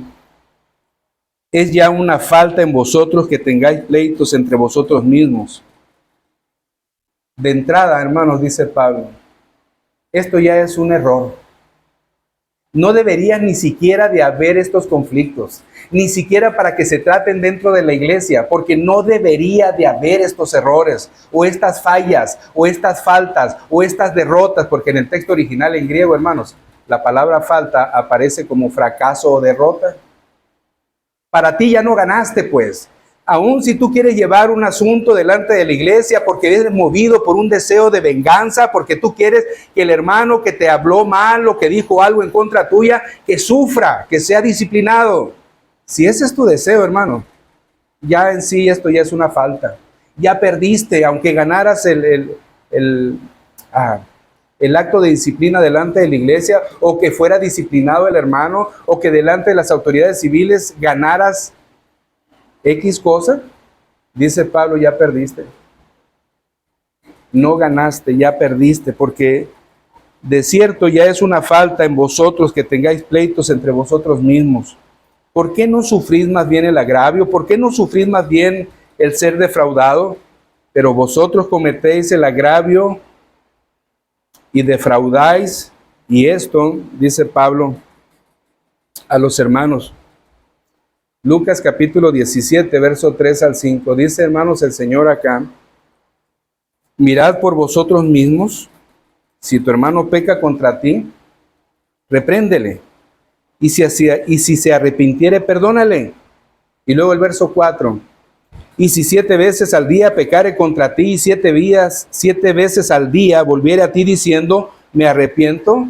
es ya una falta en vosotros que tengáis pleitos entre vosotros mismos. De entrada, hermanos, dice Pablo, esto ya es un error. No debería ni siquiera de haber estos conflictos, ni siquiera para que se traten dentro de la iglesia, porque no debería de haber estos errores, o estas fallas, o estas faltas, o estas derrotas, porque en el texto original en griego, hermanos, la palabra falta aparece como fracaso o derrota. Para ti ya no ganaste, pues. Aún si tú quieres llevar un asunto delante de la iglesia porque eres movido por un deseo de venganza, porque tú quieres que el hermano que te habló mal o que dijo algo en contra tuya, que sufra, que sea disciplinado. Si ese es tu deseo, hermano, ya en sí esto ya es una falta. Ya perdiste, aunque ganaras el acto de disciplina delante de la iglesia, o que fuera disciplinado el hermano, o que delante de las autoridades civiles ganaras X cosa, dice Pablo, ya perdiste. No ganaste, ya perdiste, porque de cierto ya es una falta en vosotros que tengáis pleitos entre vosotros mismos. ¿Por qué no sufrís más bien el agravio? ¿Por qué no sufrís más bien el ser defraudado? Pero vosotros cometéis el agravio y defraudáis, y esto, dice Pablo a los hermanos, Lucas capítulo 17, verso 3 al 5. Dice, hermanos, el Señor acá, mirad por vosotros mismos, si tu hermano peca contra ti, repréndele. Y si se arrepintiere, perdónale. Y luego el verso 4. Y si 7 veces al día pecare contra ti y 7 veces al día volviere a ti diciendo, me arrepiento,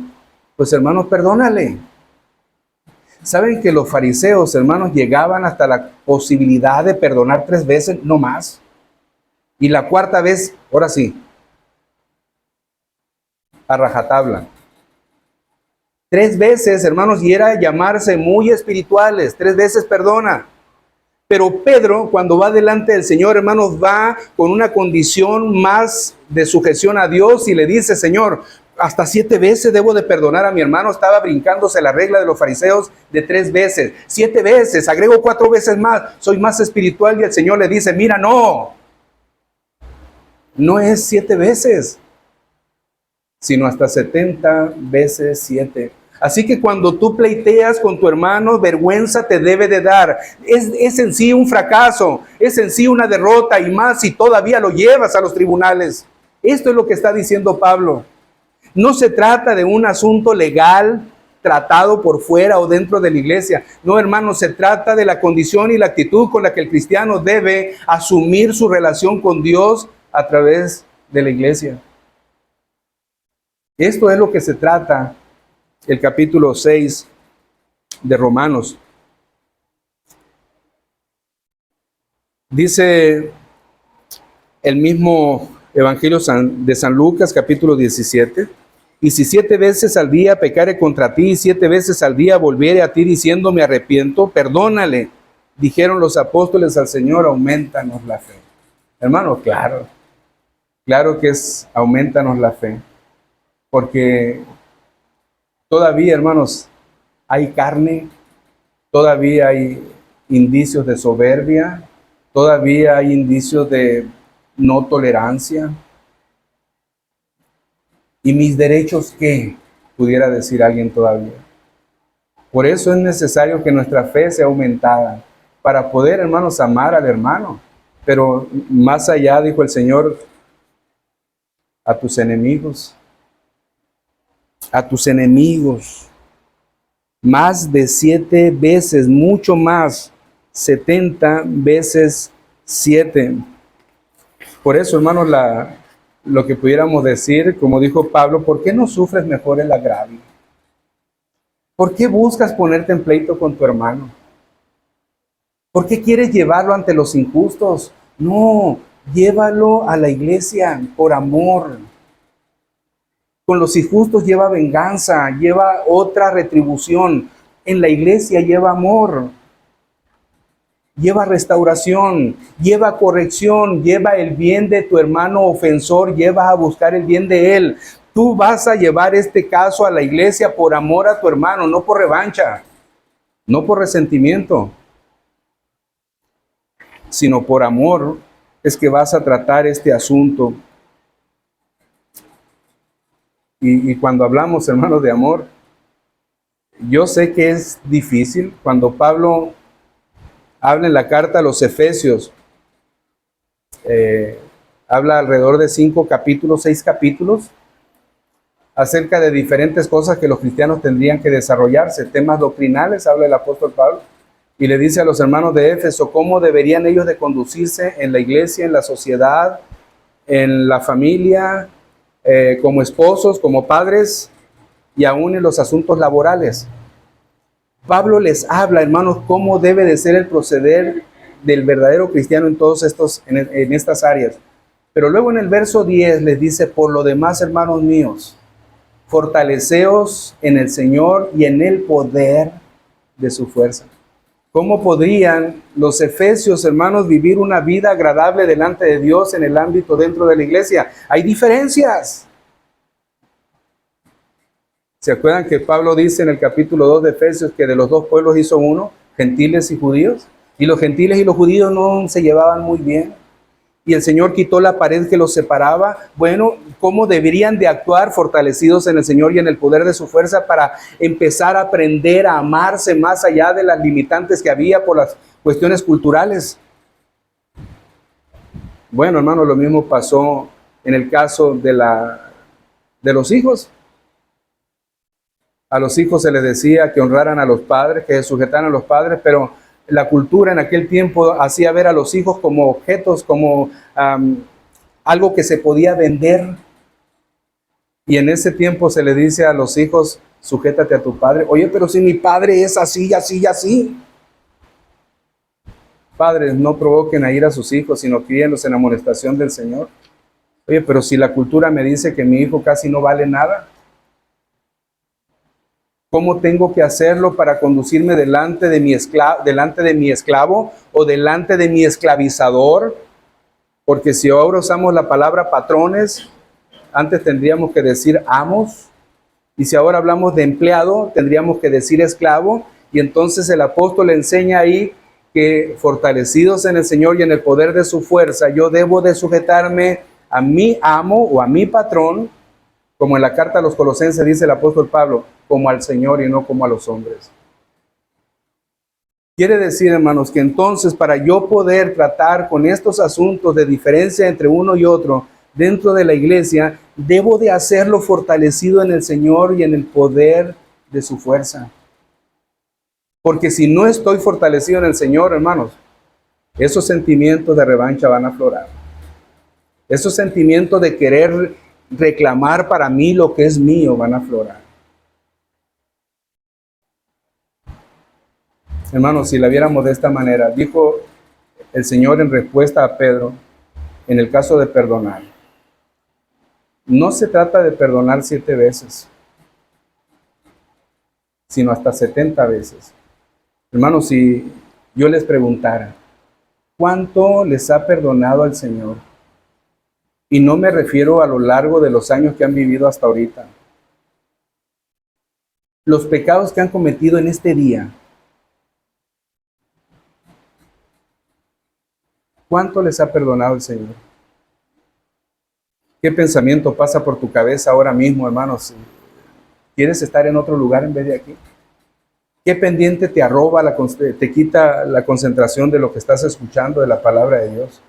pues hermanos, perdónale. ¿Saben que los fariseos, hermanos, llegaban hasta la posibilidad de perdonar 3 veces, no más? Y la cuarta vez, ahora sí, a rajatabla. 3 veces, hermanos, y era llamarse muy espirituales. 3 veces perdona. Pero Pedro, cuando va delante del Señor, hermanos, va con una condición más de sujeción a Dios y le dice, Señor, hasta 7 veces debo de perdonar a mi hermano. Estaba brincándose la regla de los fariseos de 3 veces. 7 veces, agrego 4 veces más. Soy más espiritual y el Señor le dice, mira, no es 7 veces, sino hasta 70 veces 7. Así que cuando tú pleiteas con tu hermano, vergüenza te debe de dar. Es en sí un fracaso, es en sí una derrota, y más si todavía lo llevas a los tribunales. Esto es lo que está diciendo Pablo. No se trata de un asunto legal tratado por fuera o dentro de la iglesia. No, hermano, se trata de la condición y la actitud con la que el cristiano debe asumir su relación con Dios a través de la iglesia. Esto es lo que se trata el capítulo 6 de Romanos. Dice el mismo Evangelio de San Lucas, capítulo 17, y si 7 veces al día pecare contra ti y 7 veces al día volviere a ti diciendo me arrepiento, perdónale. Dijeron los apóstoles al Señor, aumentanos la fe. Hermano, claro que aumentanos la fe, porque todavía, hermanos, hay carne, todavía hay indicios de soberbia, todavía hay indicios de no tolerancia. ¿Y mis derechos qué? Pudiera decir alguien todavía. Por eso es necesario que nuestra fe sea aumentada, para poder, hermanos, amar al hermano. Pero más allá, dijo el Señor, a tus enemigos, más de 7 veces, mucho más, 70 veces 7. Por eso, hermanos, lo que pudiéramos decir, como dijo Pablo, ¿por qué no sufres mejor el agravio? ¿Por qué buscas ponerte en pleito con tu hermano? ¿Por qué quieres llevarlo ante los injustos? No, llévalo a la iglesia por amor. Con los injustos lleva venganza, lleva otra retribución. En la iglesia lleva amor, lleva restauración, lleva corrección, lleva el bien de tu hermano ofensor, lleva a buscar el bien de él. Tú vas a llevar este caso a la iglesia por amor a tu hermano, no por revancha, no por resentimiento, sino por amor es que vas a tratar este asunto. Y cuando hablamos, hermanos, de amor, yo sé que es difícil. Cuando Pablo habla en la carta a los Efesios, habla alrededor de 5 capítulos, 6 capítulos, acerca de diferentes cosas que los cristianos tendrían que desarrollarse, temas doctrinales, habla el apóstol Pablo, y le dice a los hermanos de Éfeso cómo deberían ellos de conducirse en la iglesia, en la sociedad, en la familia, como esposos, como padres, y aún en los asuntos laborales. Pablo les habla, hermanos, cómo debe de ser el proceder del verdadero cristiano en todos en estas áreas. Pero luego en el verso 10 les dice, por lo demás, hermanos míos, fortaleceos en el Señor y en el poder de su fuerza. ¿Cómo podrían los efesios, hermanos, vivir una vida agradable delante de Dios en el ámbito dentro de la iglesia? Hay diferencias. ¿Se acuerdan que Pablo dice en el capítulo 2 de Efesios que de los 2 pueblos hizo uno, gentiles y judíos? Y los gentiles y los judíos no se llevaban muy bien. y el Señor quitó la pared que los separaba. Bueno, ¿cómo deberían de actuar fortalecidos en el Señor y en el poder de su fuerza para empezar a aprender a amarse más allá de las limitantes que había por las cuestiones culturales? Bueno, hermano, lo mismo pasó en el caso de los hijos. A los hijos se les decía que honraran a los padres, que se sujetaran a los padres, pero la cultura en aquel tiempo hacía ver a los hijos como objetos, como algo que se podía vender. Y en ese tiempo se le dice a los hijos, sujétate a tu padre. Oye, pero si mi padre es así, así y así. Padres, no provoquen a ir a sus hijos, sino críenlos en la amonestación del Señor. Oye, pero si la cultura me dice que mi hijo casi no vale nada, ¿cómo tengo que hacerlo para conducirme delante de mi esclavo o delante de mi esclavizador? Porque si ahora usamos la palabra patrones, antes tendríamos que decir amos, y si ahora hablamos de empleado, tendríamos que decir esclavo, y entonces el apóstol enseña ahí que fortalecidos en el Señor y en el poder de su fuerza, yo debo de sujetarme a mi amo o a mi patrón, como en la carta a los Colosenses dice el apóstol Pablo, como al Señor y no como a los hombres. Quiere decir, hermanos, que entonces para yo poder tratar con estos asuntos de diferencia entre uno y otro dentro de la iglesia, debo de hacerlo fortalecido en el Señor y en el poder de su fuerza. Porque si no estoy fortalecido en el Señor, hermanos, esos sentimientos de revancha van a aflorar. Esos sentimientos de querer reclamar para mí lo que es mío van a aflorar. Hermanos, si la viéramos de esta manera, dijo el Señor en respuesta a Pedro, en el caso de perdonar. No se trata de perdonar 7 veces, sino hasta 70 veces. Hermanos, si yo les preguntara, ¿cuánto les ha perdonado al Señor? Y no me refiero a lo largo de los años que han vivido hasta ahorita. Los pecados que han cometido en este día. ¿Cuánto les ha perdonado el Señor? ¿Qué pensamiento pasa por tu cabeza ahora mismo, hermanos? ¿Quieres estar en otro lugar en vez de aquí? ¿Qué pendiente te arroba, te quita la concentración de lo que estás escuchando de la palabra de Dios?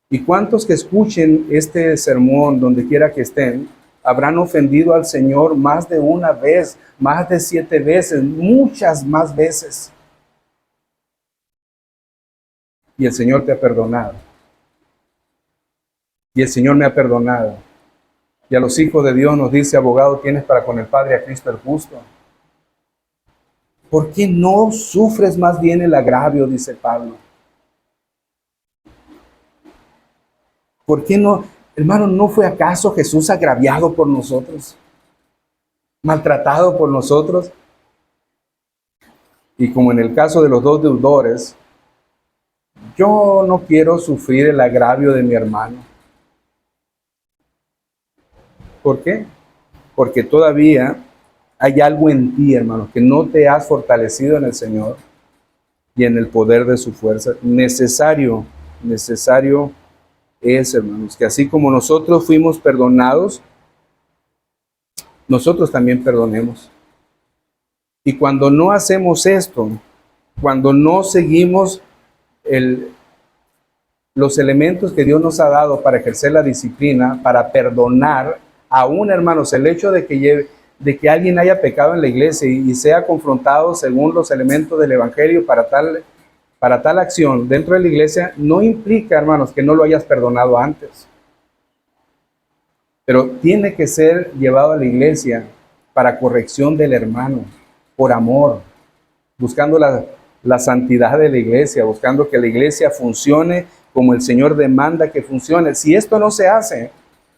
¿Y cuántos que escuchen este sermón, donde quiera que estén, habrán ofendido al Señor más de una vez, más de 7 veces, muchas más veces? Y el Señor te ha perdonado. Y el Señor me ha perdonado. Y a los hijos de Dios nos dice, abogado tienes para con el Padre a Cristo el justo. ¿Por qué no sufres más bien el agravio? Dice Pablo. ¿Por qué no? Hermano, ¿no fue acaso Jesús agraviado por nosotros? ¿Maltratado por nosotros? Y como en el caso de los 2 deudores, yo no quiero sufrir el agravio de mi hermano. ¿Por qué? Porque todavía hay algo en ti, hermano, que no te has fortalecido en el Señor y en el poder de su fuerza. Necesario es, hermanos, que así como nosotros fuimos perdonados, nosotros también perdonemos. Y cuando no hacemos esto, cuando no seguimos los elementos que Dios nos ha dado para ejercer la disciplina, para perdonar, aún, hermanos, el hecho de que alguien haya pecado en la iglesia y sea confrontado según los elementos del evangelio para tal acción dentro de la iglesia, no implica, hermanos, que no lo hayas perdonado antes. Pero tiene que ser llevado a la iglesia para corrección del hermano, por amor, buscando la santidad de la iglesia, buscando que la iglesia funcione como el Señor demanda que funcione. Si esto no se hace,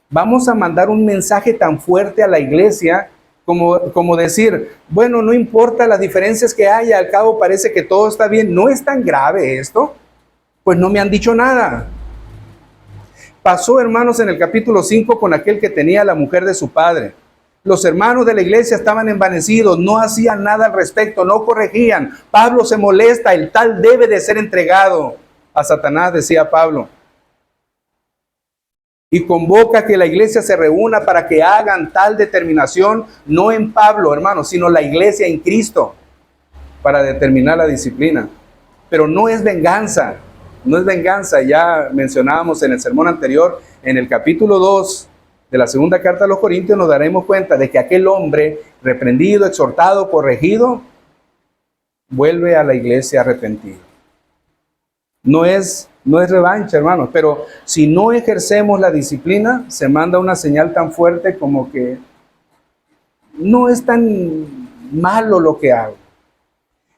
vamos a mandar un mensaje tan fuerte a la iglesia como decir, bueno, no importa las diferencias que haya, al cabo parece que todo está bien. ¿No es tan grave esto? Pues no me han dicho nada. Pasó, hermanos, en el capítulo 5 con aquel que tenía a la mujer de su padre. Los hermanos de la iglesia estaban envanecidos, no hacían nada al respecto, no corregían. Pablo se molesta, el tal debe de ser entregado a Satanás, decía Pablo. y convoca que la iglesia se reúna para que hagan tal determinación, no en Pablo, hermanos, sino la iglesia en Cristo, para determinar la disciplina. Pero no es venganza, no es venganza. Ya mencionábamos en el sermón anterior, en el capítulo 2 de la segunda carta a los Corintios, nos daremos cuenta de que aquel hombre reprendido, exhortado, corregido, vuelve a la iglesia arrepentido. No es revancha, hermanos, pero si no ejercemos la disciplina, se manda una señal tan fuerte como que no es tan malo lo que hago.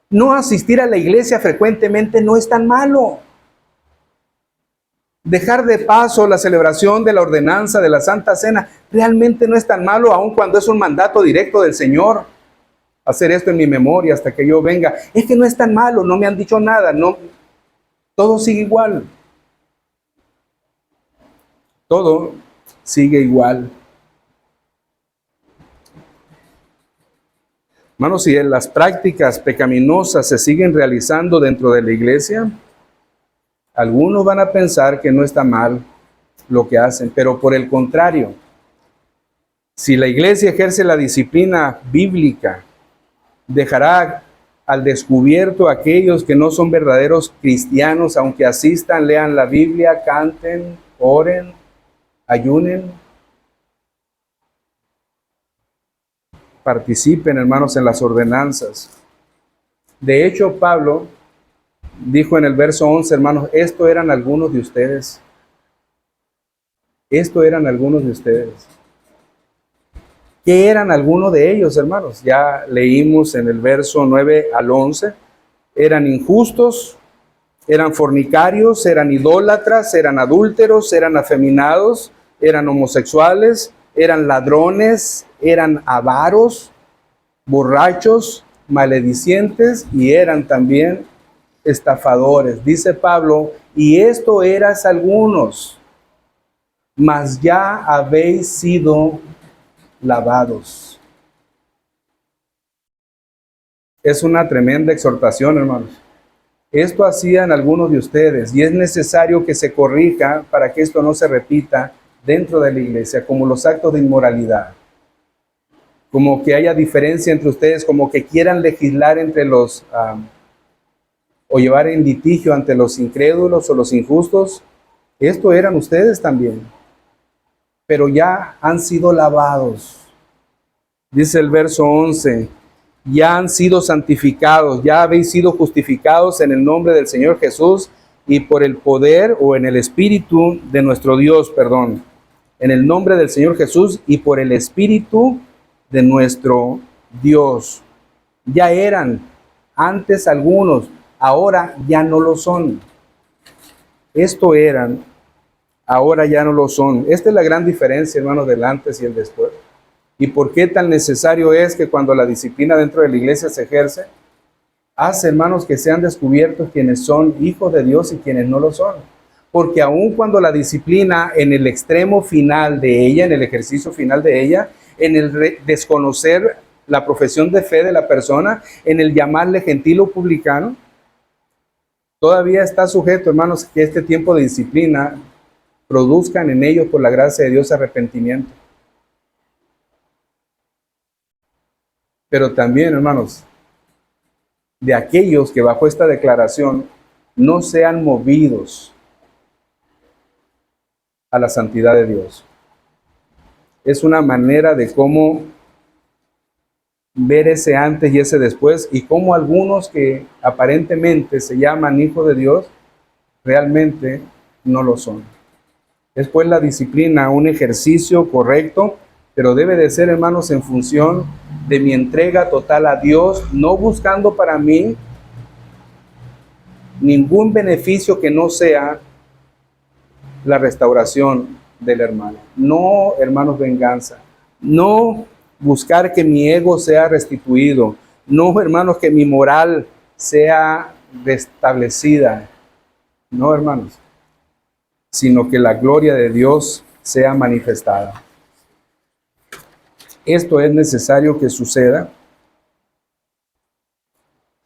No asistir a la iglesia frecuentemente no es tan malo. Dejar de paso la celebración de la ordenanza de la Santa Cena realmente no es tan malo, aun cuando es un mandato directo del Señor. Hacer esto en mi memoria hasta que yo venga. Es que no es tan malo, no me han dicho nada, no. Todo sigue igual. Todo sigue igual. Hermanos, si las prácticas pecaminosas se siguen realizando dentro de la iglesia, algunos van a pensar que no está mal lo que hacen, pero por el contrario, si la iglesia ejerce la disciplina bíblica, dejará al descubierto a aquellos que no son verdaderos cristianos, aunque asistan, lean la Biblia, canten, oren, ayunen, participen, hermanos, en las ordenanzas. De hecho, Pablo dijo en el verso 11, hermanos, esto eran algunos de ustedes. Esto eran algunos de ustedes. ¿Qué eran algunos de ellos, hermanos? Ya leímos en el verso 9 al 11. Eran injustos, eran fornicarios, eran idólatras, eran adúlteros, eran afeminados, eran homosexuales, eran ladrones, eran avaros, borrachos, maledicientes y eran también estafadores. Dice Pablo, y esto eras algunos, mas ya habéis sido lavados. Es una tremenda exhortación, hermanos. Esto hacían algunos de ustedes y es necesario que se corrija para que esto no se repita dentro de la iglesia, como los actos de inmoralidad, como que haya diferencia entre ustedes, como que quieran legislar entre los o llevar en litigio ante los incrédulos o los injustos. Esto eran ustedes también, pero ya han sido lavados. Dice el verso 11, ya han sido santificados, ya habéis sido justificados en el nombre del Señor Jesús y por el poder o en el Espíritu de nuestro Dios, perdón, en el nombre del Señor Jesús y por el Espíritu de nuestro Dios. Ya eran antes algunos, ahora ya no lo son. Esto eran, ahora ya no lo son. Esta es la gran diferencia, hermanos, del antes y el después. ¿Y por qué tan necesario es que cuando la disciplina dentro de la iglesia se ejerce, hace, hermanos, que sean descubiertos quienes son hijos de Dios y quienes no lo son? Porque aun cuando la disciplina en el extremo final de ella, en el ejercicio final de ella, en el desconocer la profesión de fe de la persona, en el llamarle gentil o publicano, todavía está sujeto, hermanos, que este tiempo de disciplina produzcan en ellos, por la gracia de Dios, arrepentimiento. Pero también, hermanos, de aquellos que bajo esta declaración no sean movidos a la santidad de Dios. Es una manera de cómo ver ese antes y ese después, y cómo algunos que aparentemente se llaman hijos de Dios, realmente no lo son. Es pues la disciplina un ejercicio correcto, pero debe de ser, hermanos, en función de mi entrega total a Dios, no buscando para mí ningún beneficio que no sea la restauración del hermano. No, hermanos, venganza. No buscar que mi ego sea restituido. No, hermanos, que mi moral sea restablecida. No, hermanos, sino que la gloria de Dios sea manifestada. Esto es necesario que suceda.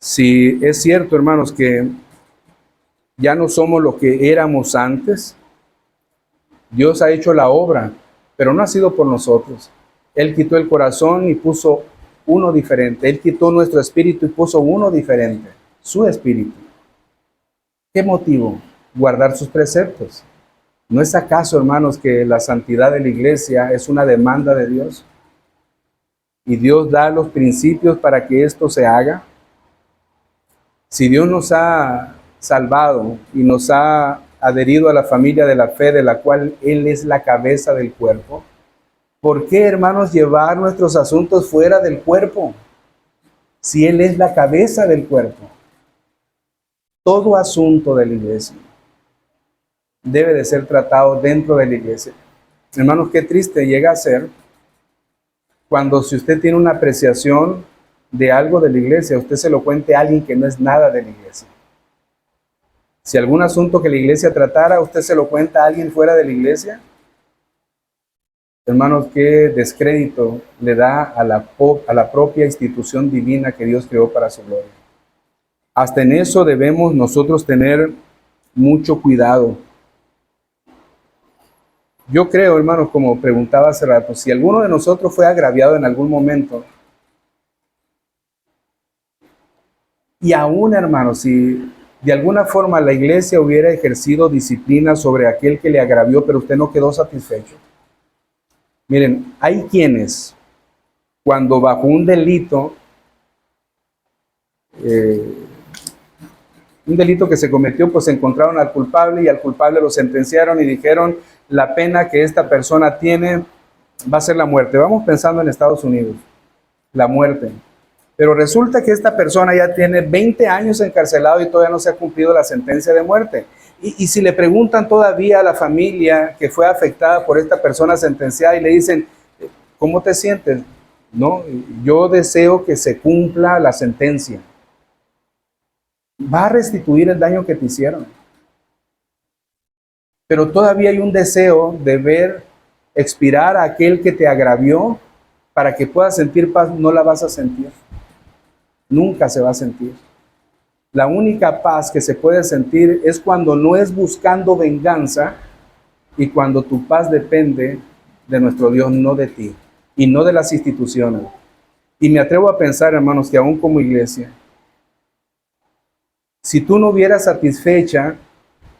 Si es cierto, hermanos, que ya no somos lo que éramos antes, Dios ha hecho la obra, pero no ha sido por nosotros. Él quitó el corazón y puso uno diferente. Él quitó nuestro espíritu y puso uno diferente, su espíritu. ¿Qué motivo? Guardar sus preceptos. ¿No es acaso, hermanos, que la santidad de la iglesia es una demanda de Dios? Y Dios da los principios para que esto se haga. Si Dios nos ha salvado y nos ha adherido a la familia de la fe de la cual Él es la cabeza del cuerpo, ¿por qué, hermanos, llevar nuestros asuntos fuera del cuerpo? Si Él es la cabeza del cuerpo. Todo asunto de la iglesia debe de ser tratado dentro de la iglesia. Hermanos, qué triste llega a ser cuando si usted tiene una apreciación de algo de la iglesia, usted se lo cuente a alguien que no es nada de la iglesia. Si algún asunto que la iglesia tratara, usted se lo cuenta a alguien fuera de la iglesia. Hermanos, qué descrédito le da a la propia institución divina que Dios creó para su gloria. Hasta en eso debemos nosotros tener mucho cuidado. Yo creo, hermanos, como preguntaba hace rato, si alguno de nosotros fue agraviado en algún momento, y aún, hermanos, si de alguna forma la iglesia hubiera ejercido disciplina sobre aquel que le agravió, pero usted no quedó satisfecho. Miren, hay quienes, cuando bajo un delito que se cometió, pues encontraron al culpable y al culpable lo sentenciaron y dijeron, la pena que esta persona tiene va a ser la muerte. Vamos pensando en Estados Unidos, la muerte. Pero resulta que esta persona ya tiene 20 años encarcelado y todavía no se ha cumplido la sentencia de muerte. Y si le preguntan todavía a la familia que fue afectada por esta persona sentenciada y le dicen, ¿cómo te sientes? No, yo deseo que se cumpla la sentencia. Va a restituir el daño que te hicieron. Pero todavía hay un deseo de ver expirar a aquel que te agravió para que puedas sentir paz. No la vas a sentir. Nunca se va a sentir. La única paz que se puede sentir es cuando no es buscando venganza y cuando tu paz depende de nuestro Dios, no de ti y no de las instituciones. Y me atrevo a pensar, hermanos, que aún como iglesia, si tú no hubieras satisfecha,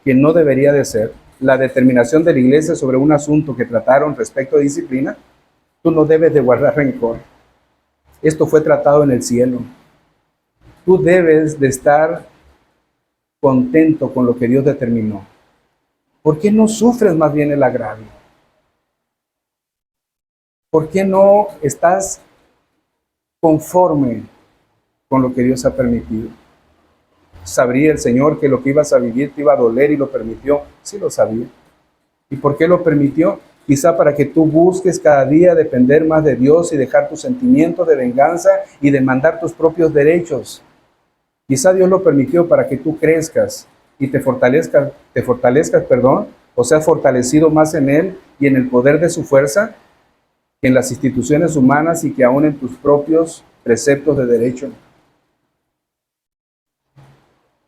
que no debería de ser, la determinación de la iglesia sobre un asunto que trataron respecto a disciplina, tú no debes de guardar rencor. Esto fue tratado en el cielo. Tú debes de estar contento con lo que Dios determinó. ¿Por qué no sufres más bien el agravio? ¿Por qué no estás conforme con lo que Dios ha permitido? ¿Sabría el Señor que lo que ibas a vivir te iba a doler y lo permitió? Sí lo sabía. ¿Y por qué lo permitió? Quizá para que tú busques cada día depender más de Dios y dejar tus sentimientos de venganza y demandar tus propios derechos. Quizá Dios lo permitió para que tú crezcas y te fortalezcas, o seas fortalecido más en Él y en el poder de su fuerza que en las instituciones humanas y que aún en tus propios preceptos de derecho.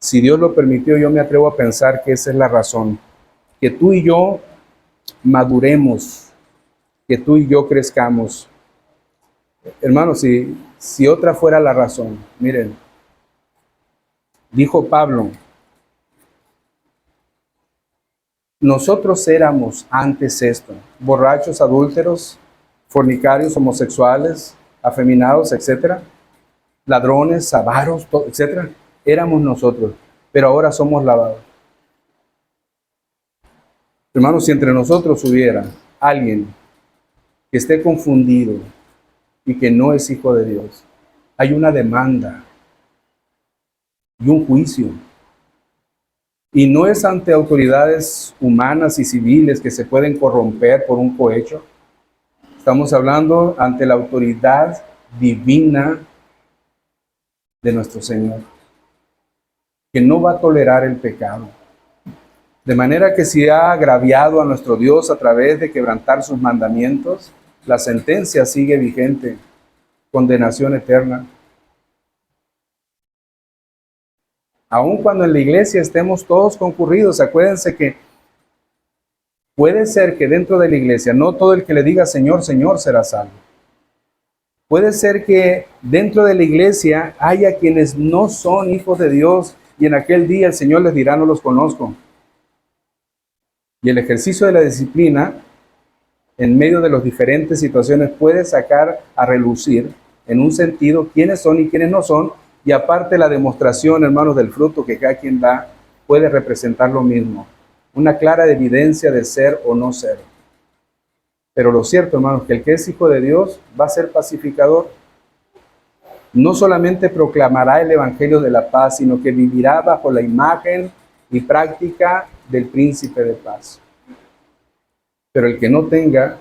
Si Dios lo permitió, yo me atrevo a pensar que esa es la razón. Que tú y yo maduremos, que tú y yo crezcamos. Hermanos, si otra fuera la razón, miren, dijo Pablo, nosotros éramos antes esto, borrachos, adúlteros, fornicarios, homosexuales, afeminados, etcétera, ladrones, avaros, etcétera. Éramos nosotros, pero ahora somos lavados. Hermanos, si entre nosotros hubiera alguien que esté confundido y que no es hijo de Dios, hay una demanda y un juicio. Y no es ante autoridades humanas y civiles que se pueden corromper por un cohecho. Estamos hablando ante la autoridad divina de nuestro Señor, que no va a tolerar el pecado. De manera que si ha agraviado a nuestro Dios a través de quebrantar sus mandamientos, la sentencia sigue vigente, condenación eterna. Aun cuando en la iglesia estemos todos concurridos, acuérdense que Puede ser que dentro de la iglesia no todo el que le diga Señor, Señor será salvo. Puede ser que dentro de la iglesia haya quienes no son hijos de Dios y en aquel día el Señor les dirá, no los conozco. Y el ejercicio de la disciplina, en medio de las diferentes situaciones, puede sacar a relucir, en un sentido, quiénes son y quiénes no son, y aparte la demostración, hermanos, del fruto que cada quien da, puede representar lo mismo. Una clara evidencia de ser o no ser. Pero lo cierto, hermanos, que el que es hijo de Dios va a ser pacificador. No solamente proclamará el evangelio de la paz, sino que vivirá bajo la imagen y práctica del príncipe de paz. Pero el que no tenga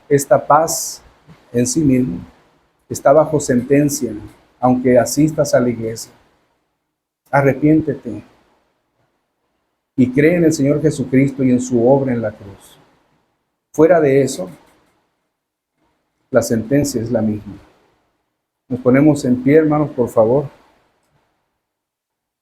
esta paz en sí mismo, está bajo sentencia, aunque asistas a la iglesia. Arrepiéntete y cree en el Señor Jesucristo y en su obra en la cruz. Fuera de eso, la sentencia es la misma. Nos ponemos en pie, hermanos, por favor.